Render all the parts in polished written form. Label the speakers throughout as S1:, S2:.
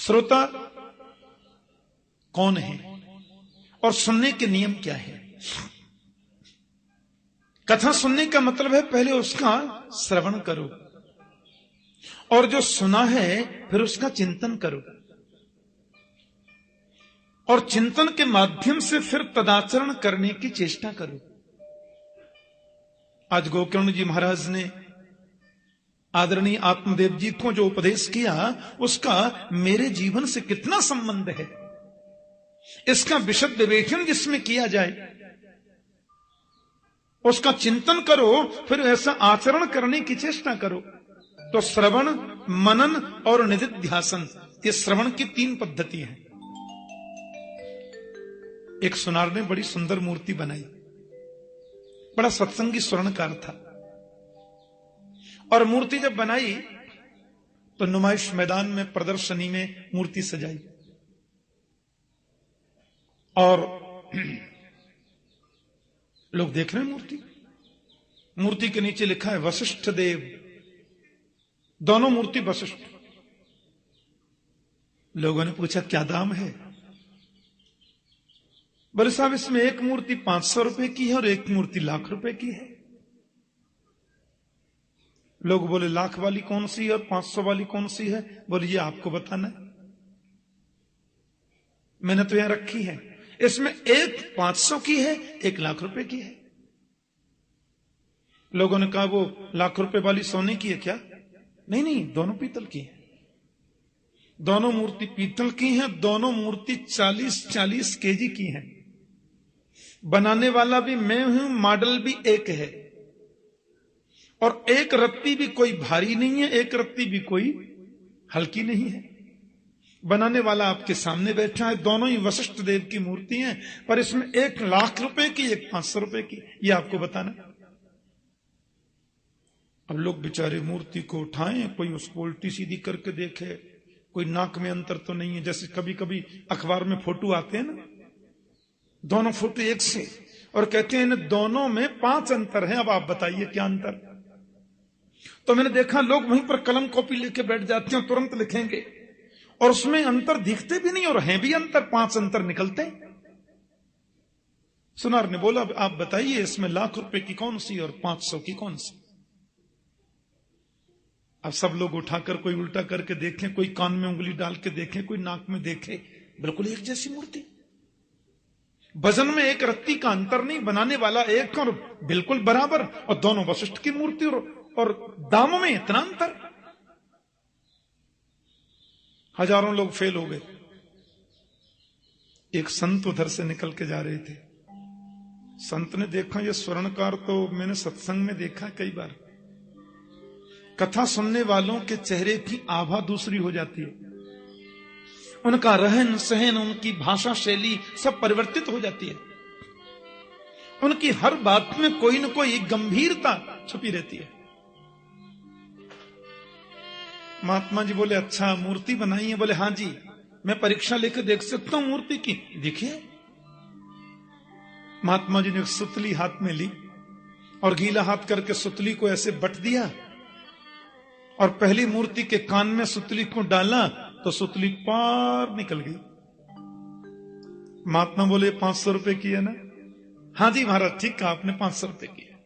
S1: श्रोता कौन है और सुनने के नियम क्या है? कथा सुनने का मतलब है पहले उसका श्रवण करो और जो सुना है फिर उसका चिंतन करो और चिंतन के माध्यम से फिर तदाचरण करने की चेष्टा करो। आज गोकर्ण जी महाराज ने आदरणीय आत्मदेव जी को जो उपदेश किया उसका मेरे जीवन से कितना संबंध है, इसका विशद विवेचन जिसमें किया जाए, उसका चिंतन करो, फिर ऐसा आचरण करने की चेष्टा करो। तो श्रवण, मनन और निधिध्यासन, ये श्रवण की 3 पद्धति है। एक सुनार ने बड़ी सुंदर मूर्ति बनाई, बड़ा सत्संगी स्वर्णकार था, और मूर्ति जब बनाई तो नुमाइश मैदान में प्रदर्शनी में मूर्ति सजाई और लोग देख रहे हैं मूर्ति के नीचे लिखा है वशिष्ठ देव, दोनों मूर्ति वशिष्ठ। लोगों ने पूछा क्या दाम है? बोले साहब इसमें एक मूर्ति 500 रुपए की है और एक मूर्ति लाख रुपए की है। लोग बोले लाख वाली कौन सी है और 500 वाली कौन सी है? बोले ये आपको बताना है, मैंने तो यहां रखी है। इसमें एक 500 की है, एक लाख रुपए की है। लोगों ने कहा वो लाख रुपए वाली सोने की है क्या? नहीं नहीं, दोनों पीतल की है। दोनों मूर्ति पीतल की हैं, दोनों मूर्ति 40-40 केजी की हैं। बनाने वाला भी मैं हूं, मॉडल भी एक है, और एक रत्ती भी कोई भारी नहीं है, एक रत्ती भी कोई हल्की नहीं है। बनाने वाला आपके सामने बैठा है, दोनों ही वशिष्ठ देव की मूर्ति हैं, पर इसमें एक लाख रुपए की, एक 500 रुपए की, ये आपको बताना। अब लोग बेचारे मूर्ति को उठाएं, कोई उसको उल्टी सीधी करके देखे, कोई नाक में अंतर तो नहीं है। जैसे कभी कभी अखबार में फोटो आते हैं ना, दोनों फोटो एक से, और कहते हैं इन दोनों में 5 अंतर है, अब आप बताइए क्या अंतर। तो मैंने देखा लोग वहीं पर कलम कॉपी लेके बैठ जाते हैं, तुरंत लिखेंगे, और उसमें अंतर दिखते भी नहीं और हैं भी अंतर, 5 अंतर निकलते हैं। सुनार ने बोला आप बताइए इसमें लाख रुपए की कौन सी और 500 की कौन सी? अब सब लोग उठाकर कोई उल्टा करके देखें, कोई कान में उंगली डाल के देखें, कोई नाक में देखे, बिल्कुल एक जैसी मूर्ति। वजन में एक रत्ती का अंतर नहीं, बनाने वाला एक और बिल्कुल बराबर, और दोनों वशिष्ठ की मूर्ति, और दामों में इतना अंतर। हजारों लोग फेल हो गए। एक संत उधर से निकल के जा रहे थे। संत ने देखा ये स्वर्णकार तो मैंने सत्संग में देखा कई बार। कथा सुनने वालों के चेहरे की आभा दूसरी हो जाती है, उनका रहन सहन, उनकी भाषा शैली सब परिवर्तित हो जाती है। उनकी हर बात में कोई न कोई गंभीरता छुपी रहती है। महात्मा जी बोले अच्छा मूर्ति बनाई है? बोले हां जी, मैं परीक्षा लेकर देख सकता हूं मूर्ति की? देखिए। महात्मा जी ने सुतली हाथ में ली और गीला हाथ करके सुतली को ऐसे बट दिया, और पहली मूर्ति के कान में सुतली को डाला तो सुतली पार निकल गई। महात्मा बोले 500 रुपए की है ना? हां जी महाराज, ठीक कहा आपने, 500 रुपए की है।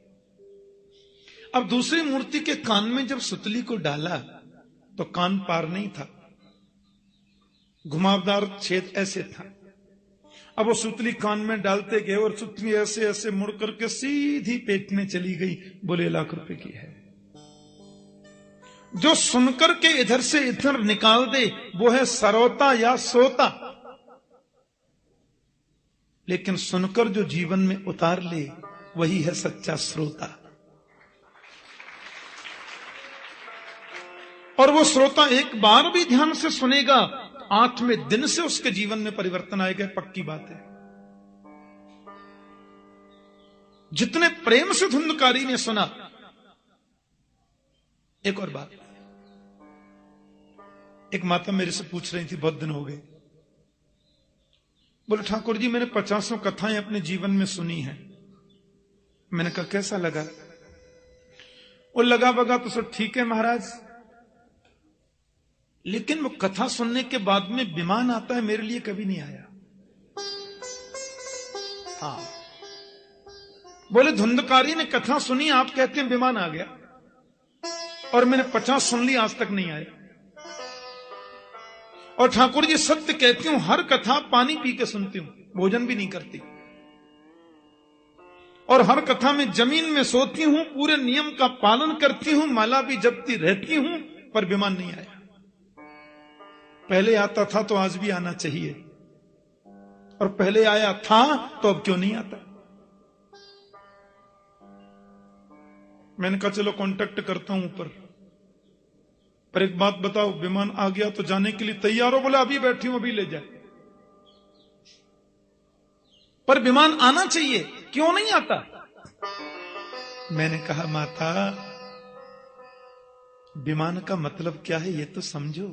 S1: अब दूसरी मूर्ति के कान में जब सुतली को डाला तो कान पार नहीं था, घुमावदार छेद ऐसे था। अब वो सुतली कान में डालते गए और सुतली ऐसे ऐसे मुड़ करके सीधी पेट में चली गई। बोले लाख रुपए की है। जो सुनकर के इधर से इधर निकाल दे वो है सरोता या सोता, लेकिन सुनकर जो जीवन में उतार ले वही है सच्चा श्रोता। और वो श्रोता एक बार भी ध्यान से सुनेगा, 8वें दिन से उसके जीवन में परिवर्तन आएगा, पक्की बात है। जितने प्रेम से धुंधकारी ने सुना। एक और बात, एक माता मेरे से पूछ रही थी, बहुत दिन हो गए, बोले ठाकुर जी मैंने 50 कथाएं अपने जीवन में सुनी हैं। मैंने कहा कैसा लगा? वो लगा बगा तो सब ठीक है महाराज, लेकिन वो कथा सुनने के बाद में विमान आता है, मेरे लिए कभी नहीं आया। हाँ, बोले धुंधकारी ने कथा सुनी, आप कहते हैं विमान आ गया, और मैंने 50 सुन ली, आज तक नहीं आया। और ठाकुर जी सत्य कहती हूं, हर कथा पानी पी के सुनती हूं, भोजन भी नहीं करती, और हर कथा में जमीन में सोती हूं, पूरे नियम का पालन करती हूं, माला भी जपती रहती हूं, पर विमान नहीं आया। पहले आता था तो आज भी आना चाहिए, और पहले आया था तो अब क्यों नहीं आता। मैंने कहा चलो कांटेक्ट करता हूं ऊपर, पर एक बात बताओ, विमान आ गया तो जाने के लिए तैयार हो? बोले अभी बैठी हूं, अभी ले जाए। पर विमान आना चाहिए, क्यों नहीं आता? मैंने कहा माता, विमान का मतलब क्या है ये तो समझो।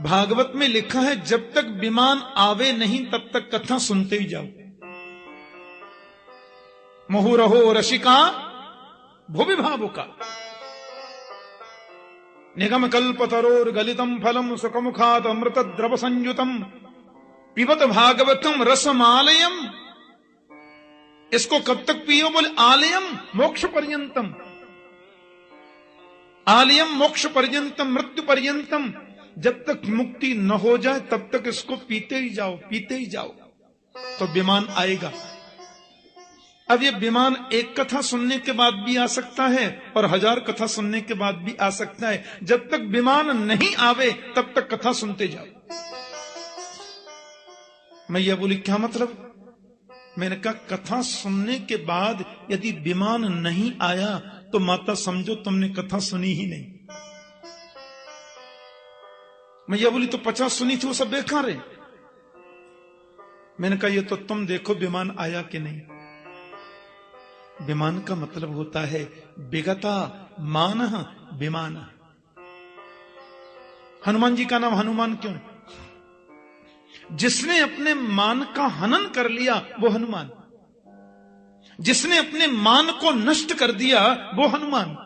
S1: भागवत में लिखा है, जब तक विमान आवे नहीं तब तक कथा सुनते ही जाओ। मुहुरहो रसिका भुवि भावुका, निगम कल्पतरोर गलितम फलम सुखमुखात अमृत द्रव संयुतम पिबत भागवतम रसमालयम। इसको कब तक पियो? बोले आलयम मोक्ष पर्यंतम, आलयम मोक्ष पर्यंतम मृत्यु पर्यंतम। जब तक मुक्ति न हो जाए तब तक इसको पीते ही जाओ, पीते ही जाओ, तो विमान आएगा। अब ये विमान एक कथा सुनने के बाद भी आ सकता है और 1000 कथा सुनने के बाद भी आ सकता है। जब तक विमान नहीं आवे तब तक कथा सुनते जाओ। मैया बोली क्या मतलब? मैंने कहा कथा सुनने के बाद यदि विमान नहीं आया तो माता समझो तुमने कथा सुनी ही नहीं। मैया बोली तो 50 सुनी थी वो सब बेकार है। मैंने कहा ये तो तुम देखो विमान आया कि नहीं। विमान का मतलब होता है विगता मान विमान। हनुमान जी का नाम हनुमान क्यों? जिसने अपने मान का हनन कर लिया वो हनुमान, जिसने अपने मान को नष्ट कर दिया वो हनुमान,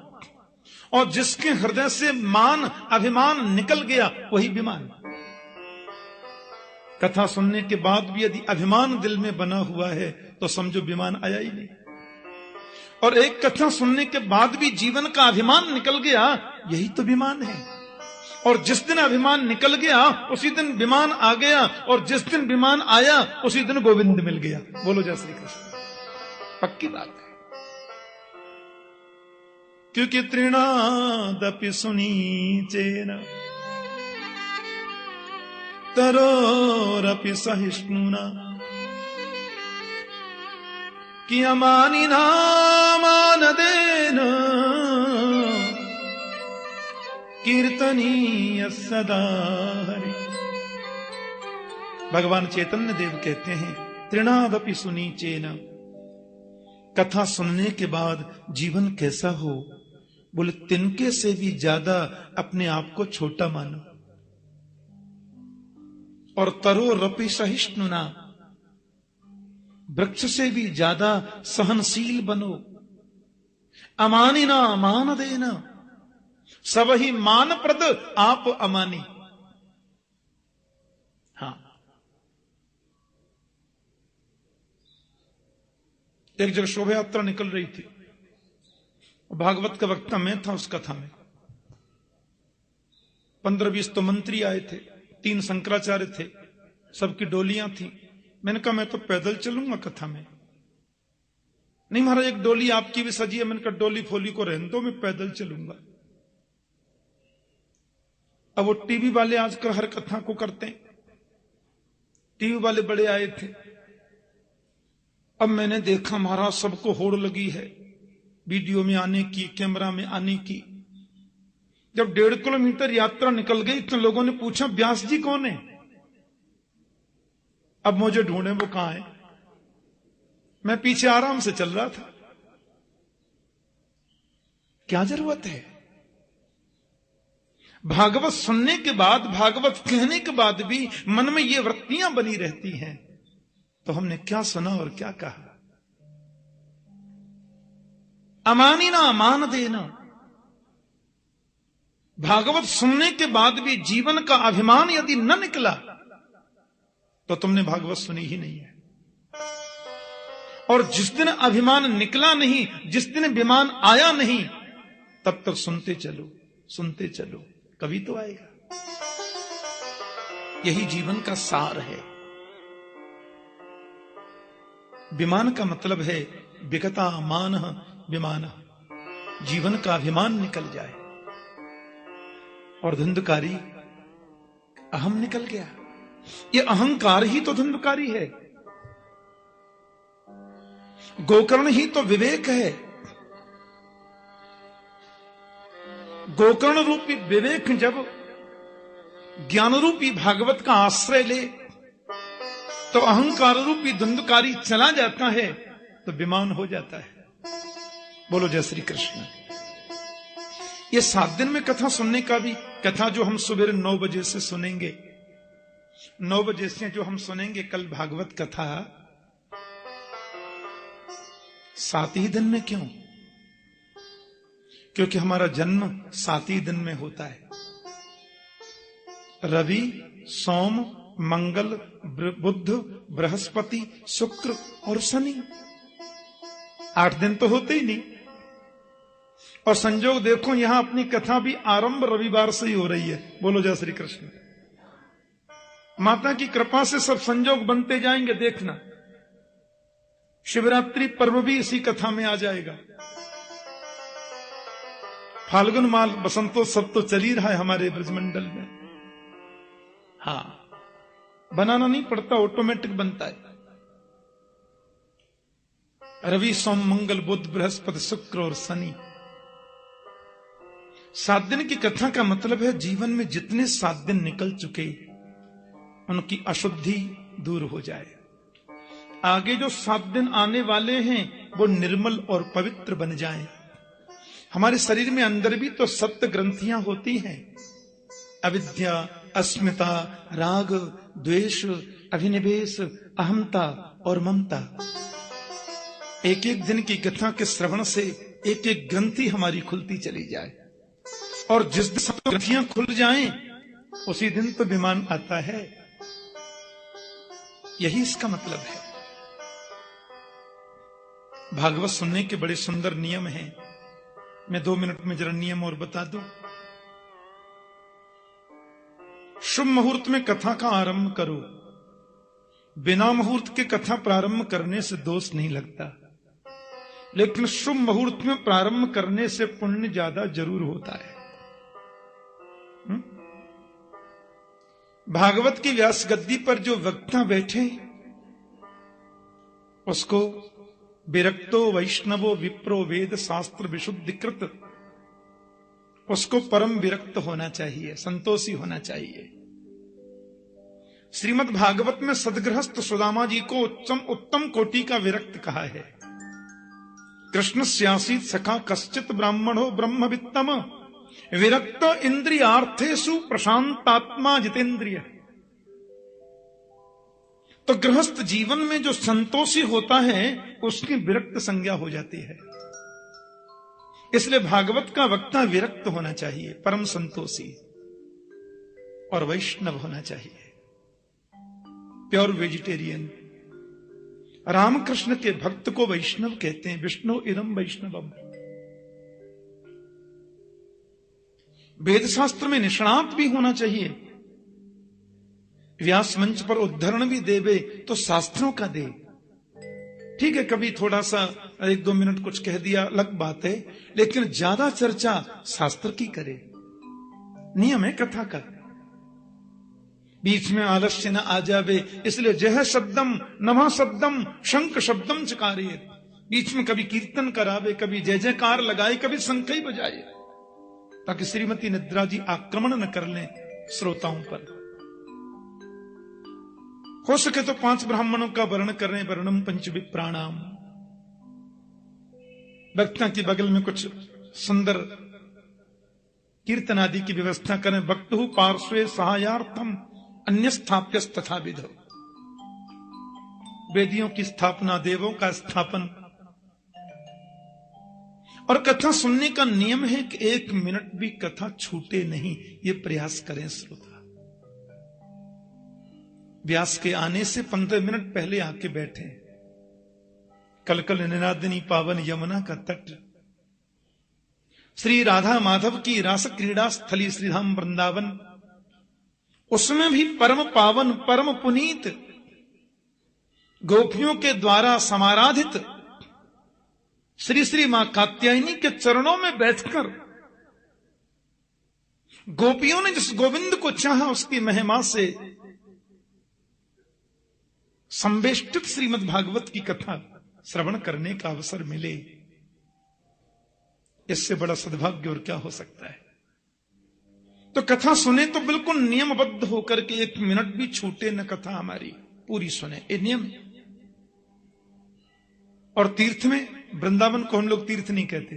S1: और जिसके हृदय से मान अभिमान निकल गया वही विमान। कथा सुनने के बाद भी यदि अभिमान दिल में बना हुआ है तो समझो विमान आया ही नहीं। और एक कथा सुनने के बाद भी जीवन का अभिमान निकल गया, यही तो विमान है। और जिस दिन अभिमान निकल गया उसी दिन विमान आ गया, और जिस दिन विमान आया उसी दिन गोविंद मिल गया। बोलो जय श्री कृष्ण। पक्की बात है, क्योंकि तृणादपि सुनीचेन तरोरपि सहिष्णुना कि अमानिना मानदेन कीर्तनीय सदा हरि। भगवान चैतन्य देव कहते हैं तृणादपि सुनीचेन, कथा सुनने के बाद जीवन कैसा हो? बोले तिनके से भी ज्यादा अपने आप को छोटा मानो, और तरो रपि सहिष्णुना, वृक्ष से भी ज्यादा सहनशील बनो। अमानिना मान देना, सब ही मान प्रद आप अमानी। हाँ, एक जगह शोभा यात्रा निकल रही थी, भागवत का वक्ता मैं था उस कथा में। 15-20 तो मंत्री आए थे, 3 शंकराचार्य थे, सबकी डोलियां थी। मैंने कहा मैं तो पैदल चलूंगा कथा में। नहीं महाराज एक डोली आपकी भी सजी है। मैंने कहा डोली फोली को रहने दो, मैं पैदल चलूंगा। अब वो टीवी वाले आजकल हर कथा को करते हैं, टीवी वाले बड़े आए थे। अब मैंने देखा महाराज सबको होड़ लगी है वीडियो में आने की, कैमरा में आने की। जब 1.5 किलोमीटर यात्रा निकल गई तो लोगों ने पूछा व्यास जी कौन है? अब मुझे ढूंढे वो कहां है। मैं पीछे आराम से चल रहा था। क्या जरूरत है? भागवत सुनने के बाद, भागवत कहने के बाद भी मन में ये वृत्तियां बनी रहती हैं, तो हमने क्या सुना और क्या कहा? अमानिना मान देना, भागवत सुनने के बाद भी जीवन का अभिमान यदि न निकला तो तुमने भागवत सुनी ही नहीं है। और जिस दिन अभिमान निकला नहीं, जिस दिन विमान आया नहीं, तब तक सुनते चलो, कभी तो आएगा। यही जीवन का सार है। विमान का मतलब है विगता मान विमान, जीवन का अभिमान निकल जाए और धुंधकारी अहम निकल गया। ये अहंकार ही तो धुंधकारी है, गोकर्ण ही तो विवेक है। गोकर्ण रूपी विवेक जब ज्ञान रूपी भागवत का आश्रय ले तो अहंकार रूपी धुंधकारी चला जाता है, तो विमान हो जाता है। बोलो जय श्री कृष्ण। ये 7 दिन में कथा सुनने का भी, कथा जो हम सुबह 9 बजे से सुनेंगे, 9 बजे से जो हम सुनेंगे कल भागवत कथा, 7 ही दिन में क्यों? क्योंकि हमारा जन्म 7 ही दिन में होता है। रवि, सोम, मंगल, बुध, बृहस्पति, शुक्र और शनि, 8 दिन तो होते ही नहीं। और संजोग देखो, यहां अपनी कथा भी आरंभ रविवार से ही हो रही है। बोलो जय श्री कृष्ण। माता की कृपा से सब संजोग बनते जाएंगे, देखना। शिवरात्रि पर्व भी इसी कथा में आ जाएगा। फाल्गुन माल बसंतोत्सव तो चल ही रहा है हमारे ब्रजमंडल में। हाँ, बनाना नहीं पड़ता, ऑटोमेटिक बनता है। रवि, सोम, मंगल, बुध, बृहस्पति, शुक्र और शनि, 7 दिन की कथा का मतलब है जीवन में जितने 7 दिन निकल चुके उनकी अशुद्धि दूर हो जाए। आगे जो 7 दिन आने वाले हैं वो निर्मल और पवित्र बन जाएं। हमारे शरीर में अंदर भी तो 7 ग्रंथियां होती हैं, अविद्या, अस्मिता, राग, द्वेष, अभिनिवेश, अहमता और ममता। एक एक दिन की कथा के श्रवण से एक एक ग्रंथि हमारी खुलती चली जाए, और जिस दिन 7 ग्रंथियां खुल जाएं उसी दिन तो विमान आता है। यही इसका मतलब है। भागवत सुनने के बड़े सुंदर नियम हैं। मैं 2 मिनट में जरा नियम और बता दूं। शुभ मुहूर्त में कथा का आरंभ करो। बिना मुहूर्त के कथा प्रारंभ करने से दोष नहीं लगता, लेकिन शुभ मुहूर्त में प्रारंभ करने से पुण्य ज्यादा जरूर होता है। भागवत की व्यास गद्दी पर जो वक्ता बैठे उसको विरक्तो वैष्णवो विप्रो वेद शास्त्र विशुद्धिकृत, उसको परम विरक्त होना चाहिए, संतोषी होना चाहिए। श्रीमद् भागवत में सदगृहस्थ सुदामा जी को उत्तम कोटि का विरक्त कहा है। कृष्ण स्यासीत सखा कश्चित ब्राह्मणो ब्रह्मवित्तम विरक्त इंद्रियार्थेषु प्रशांतात्मा जितेंद्रिय। तो गृहस्थ जीवन में जो संतोषी होता है उसकी विरक्त संज्ञा हो जाती है। इसलिए भागवत का वक्ता विरक्त होना चाहिए, परम संतोषी, और वैष्णव होना चाहिए, प्योर वेजिटेरियन। रामकृष्ण के भक्त को वैष्णव कहते हैं। विष्णु इदम वैष्णवम। वेद शास्त्र में निष्णात भी होना चाहिए। व्यास मंच पर उद्धरण भी देवे तो शास्त्रों का दे। ठीक है, कभी थोड़ा सा 1-2 मिनट कुछ कह दिया, अलग बात है, लेकिन ज्यादा चर्चा शास्त्र की करे। नियम है कथा का। बीच में आलस्य न आ जावे, इसलिए जह शब्दम नमः शब्दम शंख शब्दम चकारिए। बीच में कभी कीर्तन करावे, कभी जय जयकार लगाए, कभी शंख ही बजाए, ताकि श्रीमती निद्रा जी आक्रमण न कर लें श्रोताओं पर। हो सके तो 5 ब्राह्मणों का वर्ण करें, वर्णम पंच विप्राणाम। वक्ता के बगल में कुछ सुंदर कीर्तन आदि की व्यवस्था करें। वक्तु पार्श्वे सहायार्थम अन्य स्थाप्य तथा विधो। वेदियों की स्थापना, देवों का स्थापन, और कथा सुनने का नियम है कि 1 मिनट भी कथा छूटे नहीं, ये प्रयास करें श्रोता। व्यास के आने से 15 मिनट पहले आके बैठे। कल कल निनादिनी पावन यमुना का तट, श्री राधा माधव की रास क्रीड़ा स्थली श्रीधाम वृंदावन, उसमें भी परम पावन परम पुनीत गोपियों के द्वारा समाराधित श्री श्री मां कात्यायनी के चरणों में बैठकर गोपियों ने जिस गोविंद को चाहा उसकी महिमा से संवेष्टित श्रीमद् भागवत की कथा श्रवण करने का अवसर मिले, इससे बड़ा सद्भाग्य और क्या हो सकता है। तो कथा सुने तो बिल्कुल नियमबद्ध होकर के 1 मिनट भी छूटे न, कथा हमारी पूरी सुने, ये नियम। और तीर्थ में, वृंदावन को हम लोग तीर्थ नहीं कहते।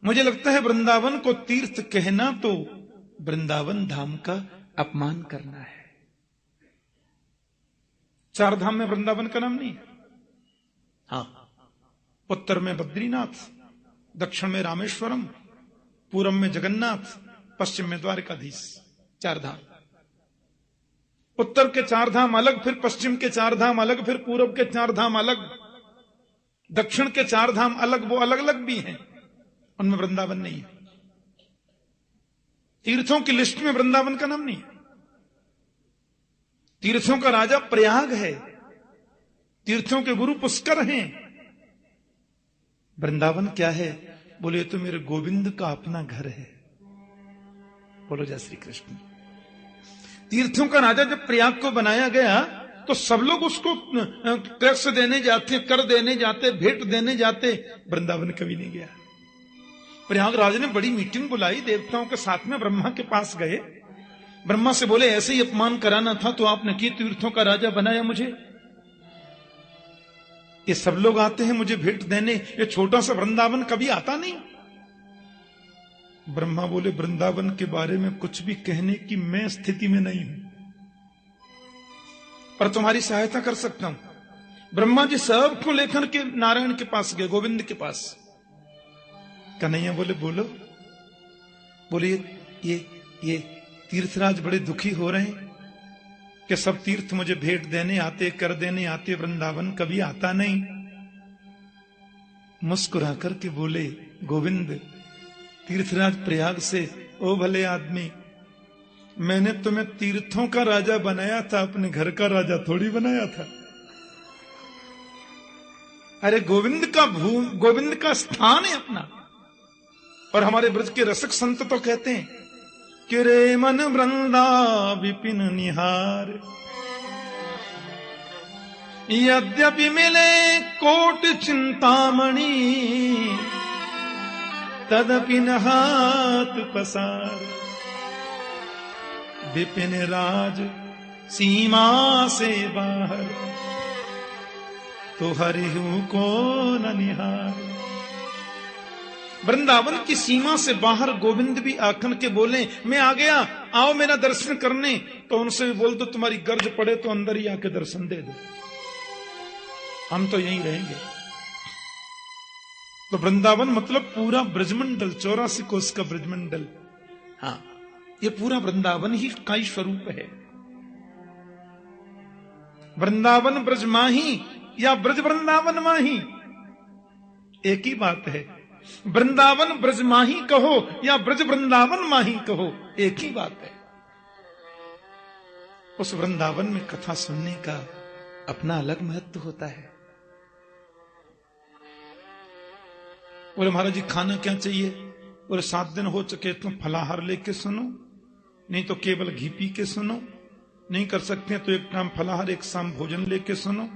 S1: मुझे लगता है वृंदावन को तीर्थ कहना तो वृंदावन धाम का अपमान करना है। 4 धाम में वृंदावन का नाम नहीं है। हाँ, उत्तर में बद्रीनाथ, दक्षिण में रामेश्वरम, पूर्व में जगन्नाथ, पश्चिम में द्वारकाधीश, 4 धाम। उत्तर के 4 धाम अलग, फिर पश्चिम के 4 धाम अलग, फिर पूर्व के 4 धाम अलग, दक्षिण के 4 धाम अलग, वो अलग अलग भी हैं, उनमें वृंदावन नहीं है। तीर्थों की लिस्ट में वृंदावन का नाम नहीं है। तीर्थों का राजा प्रयाग है, तीर्थों के गुरु पुष्कर हैं। वृंदावन क्या है? बोले तो मेरे गोविंद का अपना घर है। बोलो जय श्री कृष्ण। तीर्थों का राजा जब प्रयाग को बनाया गया तो सब लोग उसको टैक्स देने जाते, कर देने जाते, भेंट देने जाते, वृंदावन कभी नहीं गया। प्रयागराज ने बड़ी मीटिंग बुलाई, देवताओं के साथ में ब्रह्मा के पास गए। ब्रह्मा से बोले ऐसे ही अपमान कराना था तो आपने की, तीर्थों का राजा बनाया मुझे। ये सब लोग आते हैं मुझे भेंट देने, ये छोटा सा वृंदावन कभी आता नहीं। ब्रह्मा बोले वृंदावन के बारे में कुछ भी कहने की मैं स्थिति में नहीं हूं, पर तुम्हारी सहायता कर सकता हूं। ब्रह्मा जी सबको लेकर के नारायण के पास गए, गोविंद के पास। कन्हैया बोले बोलो। बोले ये तीर्थराज बड़े दुखी हो रहे हैं कि सब तीर्थ मुझे भेंट देने आते, कर देने आते, वृंदावन कभी आता नहीं। मुस्कुरा करके बोले गोविंद, तीर्थराज प्रयाग से, ओ भले आदमी, मैंने तुम्हें तीर्थों का राजा बनाया था, अपने घर का राजा थोड़ी बनाया था। अरे गोविंद का स्थान है अपना। और हमारे ब्रज के रसिक संत तो कहते हैं कि रे मन वृंदा विपिन निहार, यद्यपि मिले कोट चिंतामणि, तदपि न हाथ पसार। विपिन राज सीमा से बाहर, तो हरिहु को न निहार। वृंदावन की सीमा से बाहर गोविंद भी आखन के बोले मैं आ गया, आओ मेरा दर्शन करने। तो उनसे भी बोल दो तुम्हारी गर्ज पड़े तो अंदर ही आके दर्शन दे दो, हम तो यहीं रहेंगे। तो वृंदावन मतलब पूरा ब्रजमंडल, 84 कोस का ब्रजमंडल। हाँ, ये पूरा वृंदावन ही का ही स्वरूप है। वृंदावन ब्रज माही या ब्रज वृंदावन माही एक ही बात है। वृंदावन ब्रज माही कहो या ब्रज वृंदावन माही कहो, एक ही बात है। उस वृंदावन में कथा सुनने का अपना अलग महत्व होता है। बोले महाराज जी खाना क्या चाहिए? बोले 7 दिन हो चुके, तुम फलाहार लेके सुनो, नहीं तो केवल घी पी के सुनो, नहीं कर सकते तो एक टाइम फलाहार एक शाम भोजन लेके सुनो,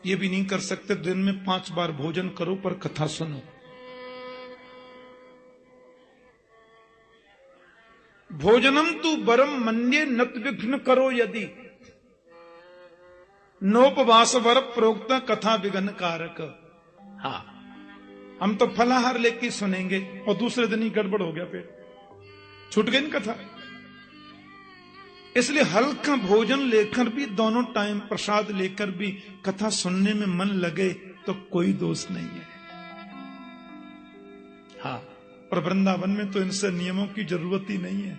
S1: ये भी नहीं कर सकते दिन में 5 बार भोजन करो पर कथा सुनो। भोजनम तू बरम मन्ये नत विघ्न करो यदि, नोपवास वर प्रोक्ता कथा विघ्न कारक। हाँ, हम तो फलाहार लेके सुनेंगे और दूसरे दिन ही गड़बड़ हो गया, पेट छूट गई कथा। इसलिए हल्का भोजन लेकर भी, दोनों टाइम प्रसाद लेकर भी कथा सुनने में मन लगे तो कोई दोष नहीं है। हाँ, और वृंदावन में तो इनसे नियमों की जरूरत ही नहीं है।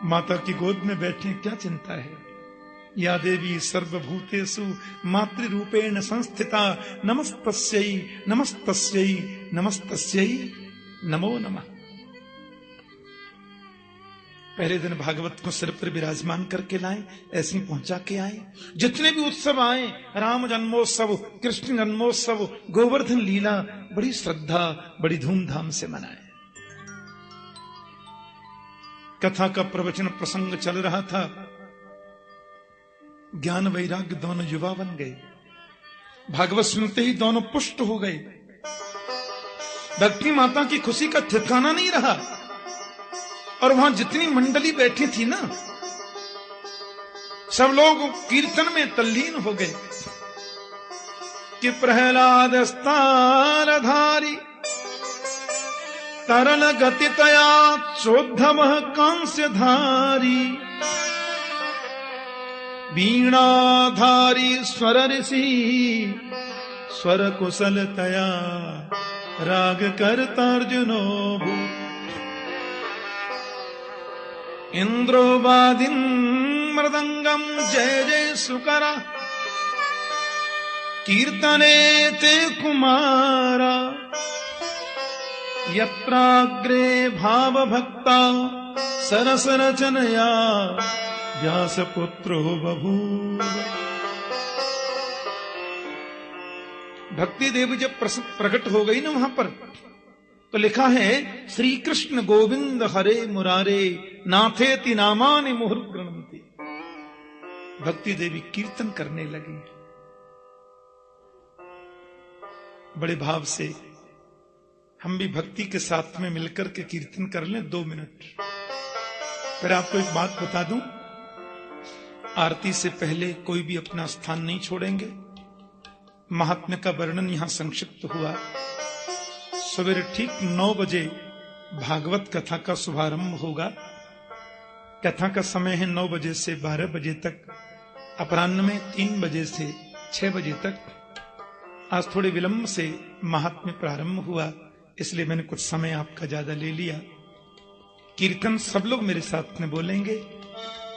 S1: माता की गोद में बैठे, क्या चिंता है। या देवी सर्वभूतेषु मातृरूपेण संस्थिता नमस्तस्यै नमस्तस्यै नमस्तस्यै नमो नमः। पहले दिन भागवत को सिर पर विराजमान करके लाए, ऐसे ही पहुंचा के आए। जितने भी उत्सव आए, राम जन्मोत्सव, कृष्ण जन्मोत्सव, गोवर्धन लीला, बड़ी श्रद्धा बड़ी धूमधाम से मनाए। कथा का प्रवचन प्रसंग चल रहा था। ज्ञान वैराग्य दोनों युवा बन गए। भागवत सुनते ही दोनों पुष्ट हो गए। भक्ति माता की खुशी का ठिकाना नहीं रहा। और वहां जितनी मंडली बैठी थी ना, सब लोग कीर्तन में तल्लीन हो गए कि प्रहलाद स्तारधारी तरल गतितया चोद्धव कांस्य धारी वीणाधारी स्वर ऋषि स्वर कुशलतया राग कर्तार्जुनो भूत इंद्रोवादिन मृदंगम जय जय सुकरा कीर्तने ते कुमारा यत्राग्रे भाव भक्ता सरस रचनया व्यासपुत्रो बभूव। भक्ति देव जब प्रकट हो गई ना वहां पर, तो लिखा है श्री कृष्ण गोविंद हरे मुरारे नाथेति नामानि मुहुर्गृह्णन्ति। भक्ति देवी कीर्तन करने लगी बड़े भाव से। हम भी भक्ति के साथ में मिलकर के कीर्तन कर लें 2 मिनट। फिर आपको एक बात बता दूं, आरती से पहले कोई भी अपना स्थान नहीं छोड़ेंगे। महात्म्य का वर्णन यहां संक्षिप्त हुआ। सवेरे ठीक 9 बजे भागवत कथा का शुभारंभ होगा। कथा का समय है 9 बजे से 12 बजे तक, अपराह्न में 3 बजे से 6 बजे तक। आज थोड़े विलंब से महात्म्य प्रारंभ हुआ, इसलिए मैंने कुछ समय आपका ज्यादा ले लिया। कीर्तन सब लोग मेरे साथ में बोलेंगे,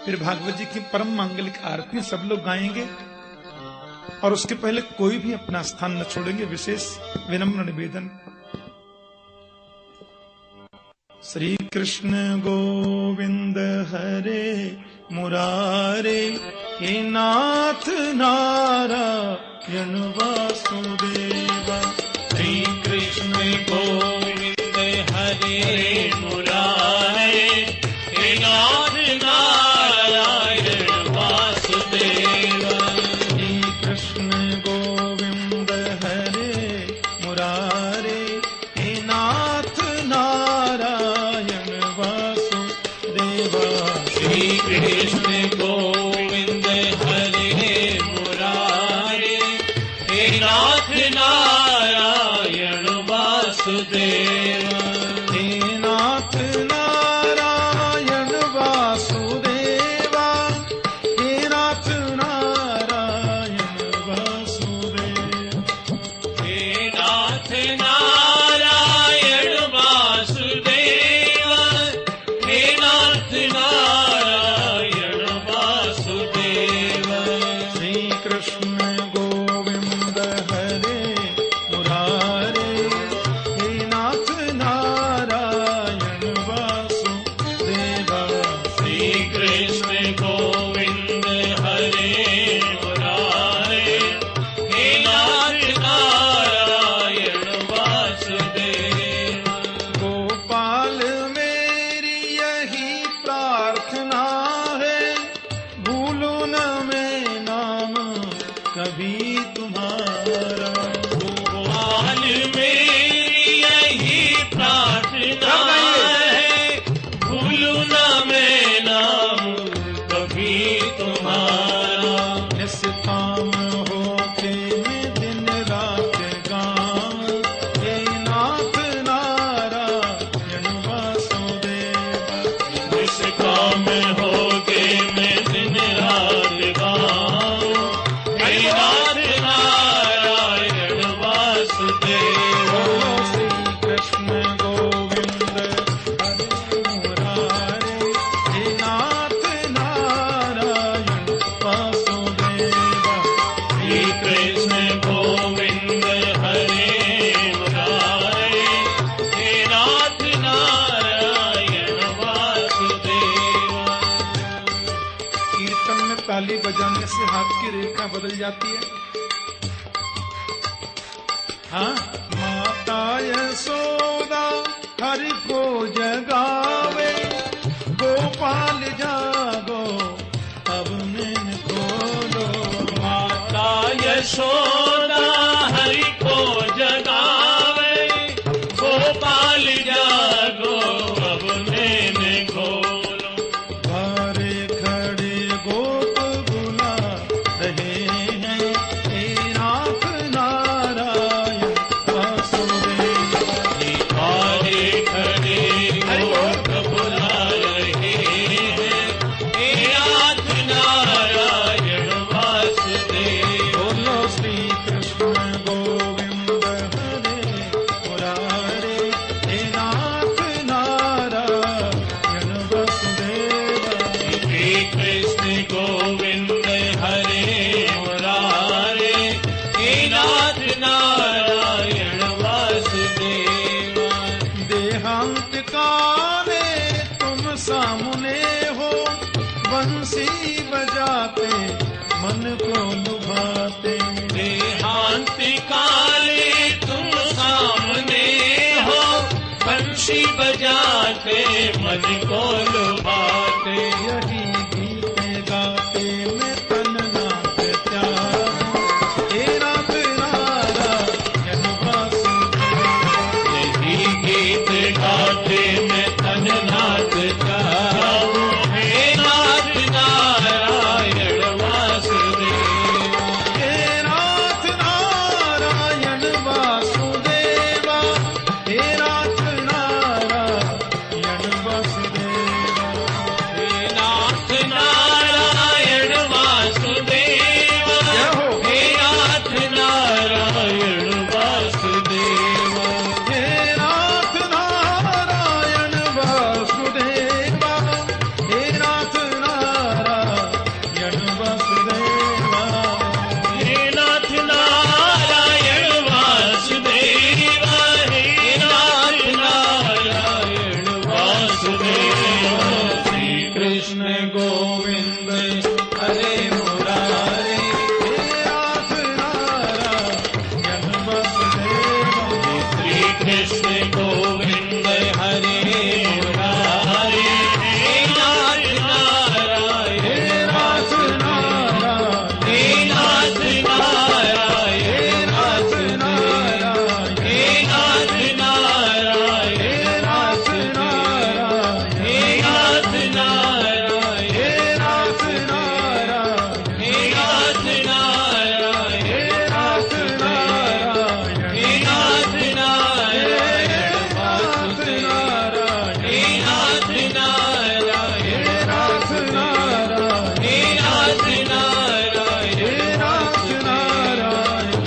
S1: फिर भागवत जी की परम मांगलिक आरती सब लोग गाएंगे, और उसके पहले कोई भी अपना स्थान न छोड़ेंगे। विशेष विनम्र निवेदन। श्री कृष्ण गोविंद हरे मुरारे हे नाथ नारायण वासुदेवा।
S2: श्री कृष्ण गोविंद हरे मुरारे हे नाथ नारायण वासुदेवा।
S1: श्री कृष्ण गोविंद हरे मुरारे हे नाथ नारायण वासुदेवा।
S2: श्री कृष्ण गोविंद हरे मुरारे हे नाथ नारायण वासुदेवा।
S1: हे नाथ नारायण वासुदेवा। हे नाथ नारायण वासुदेवा।
S2: हे नाथ नारायण वासुदेवा। हे नाथ नारायण वासुदेवा।
S1: श्री कृष्ण गोविंद हरे मुरारे हे नाथ नारायण वासुदेवा।
S2: श्री कृष्ण गोविंद हरे मुरारे हे नाथ नारायण वासुदेवा।
S1: गोपाल मेरी यही प्रार्थना है, भूलो न मैं नाम कभी तुम्हारा।
S2: गोपाल मेरी यही प्रार्थना है, भूलू न मैं नाम कभी तुम्हारा।
S1: निष्काम होके मैं दिन रात गाऊं, हे नाथ नारायण वासुदेवा।
S2: निष्काम होके मैं दिन रात गाऊं, हे नाथ नारायण वासुदेवा।
S1: श्री ऐसे हाथ की रेखा बदल जाती है। हाँ, माता यशोदा हरि को जगावे, गोपाल जागो अब नैन खोलो।
S2: माता यशोदा हरि को जगावे, गोपाल जागो अब नैन खोलो।
S1: बारे खड़े गोप बुला रहे हैं, हे नाथ नारायण वासुदेव।
S2: बारे खड़े गोप बुला रहे हैं, हे नाथ नारायण वासुदेव।
S1: बोलो श्री कृष्ण गोविंद हरे मुरारे, हे नाथ नारायण वासुदेव।
S2: श्री कृष्ण गोविंद हरे मुरारे, हे नाथ नारायण वासुदेव।
S1: देहांत काले तुम सामने हो, बंसी बजाते मन को लुभाते।
S2: देहांत काले तुम सामने हो, बंशी बजाते मन को लुभाते।
S1: यही गीते गाते मैं तन नाथ त्यागूं, हे नाथ नारायण वासुदेव।
S2: यही गीत गाते मैं तन नाथ गाऊं, हे नाथ नारायण वासुदेव।
S1: हे नाथ नारायण वासुदेव, हे नाथ नारायण वासुदेव।
S2: हे नाथ नारायण वासुदेव, हे नाथ नारायण वासुदेव।
S1: हे नाथ नारायण वासुदेव, हे नाथ नारायण वासुदेव।
S2: हे नाथ नारायण वासुदेव, हे नाथ नारायण वासुदेव।
S1: श्री कृष्ण गोविंद हरे मुरारे, हे नाथ नारायण वासुदेव।
S2: श्री कृष्ण गोविंद हरे मुरारे, हे नाथ नारायण
S1: हे नाथ नारायण,
S2: हे नाथ नारायण,
S1: हे नाथ नारायण,
S2: हे नाथ नारायण,
S1: हे नाथ नारायण,
S2: हे नाथ नारायण,
S1: हे नाथ नारायण,
S2: हे नाथ नारायण,
S1: हे नाथ नारायण,
S2: हे नाथ नारायण
S1: नारायण,
S2: हे नाथ नारायण,
S1: हे नाथ नारायण,
S2: हे नाथ नारायण।
S1: हे नाथ नारायण।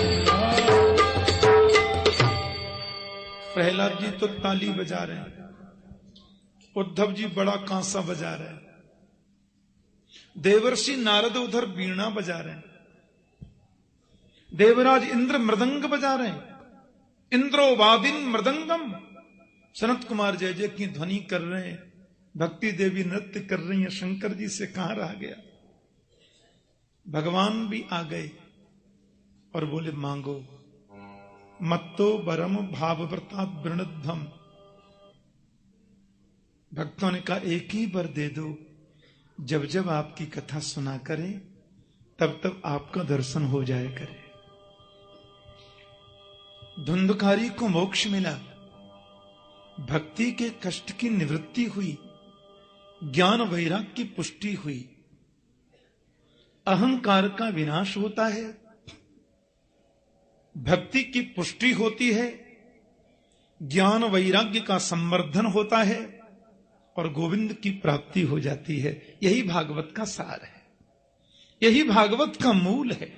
S1: प्रहलाद जी तो ताली बजा रहे हैं, उद्धव जी बड़ा कांसा बजा रहे हैं, देवर्षि नारद उधर वीणा बजा रहे हैं, देवराज इंद्र मृदंग बजा रहे हैं, इंद्रो वादिन मृदंगम। सनत कुमार जय जय की ध्वनि कर रहे हैं, भक्ति देवी नृत्य कर रही हैं। शंकर जी से कहां रह गया। भगवान भी आ गए और बोले मांगो। मत्तो बरम भावव्रता वृणध्वम। भक्तों ने कहा एक ही वर दे दो, जब जब आपकी कथा सुना करें तब तब आपका दर्शन हो जाए करे। धुंधकारी को मोक्ष मिला, भक्ति के कष्ट की निवृत्ति हुई, ज्ञान वैराग की पुष्टि हुई, अहंकार का विनाश होता है, भक्ति की पुष्टि होती है, ज्ञान वैराग्य का संवर्धन होता है और गोविंद की प्राप्ति हो जाती है। यही भागवत का सार है, यही भागवत का मूल है।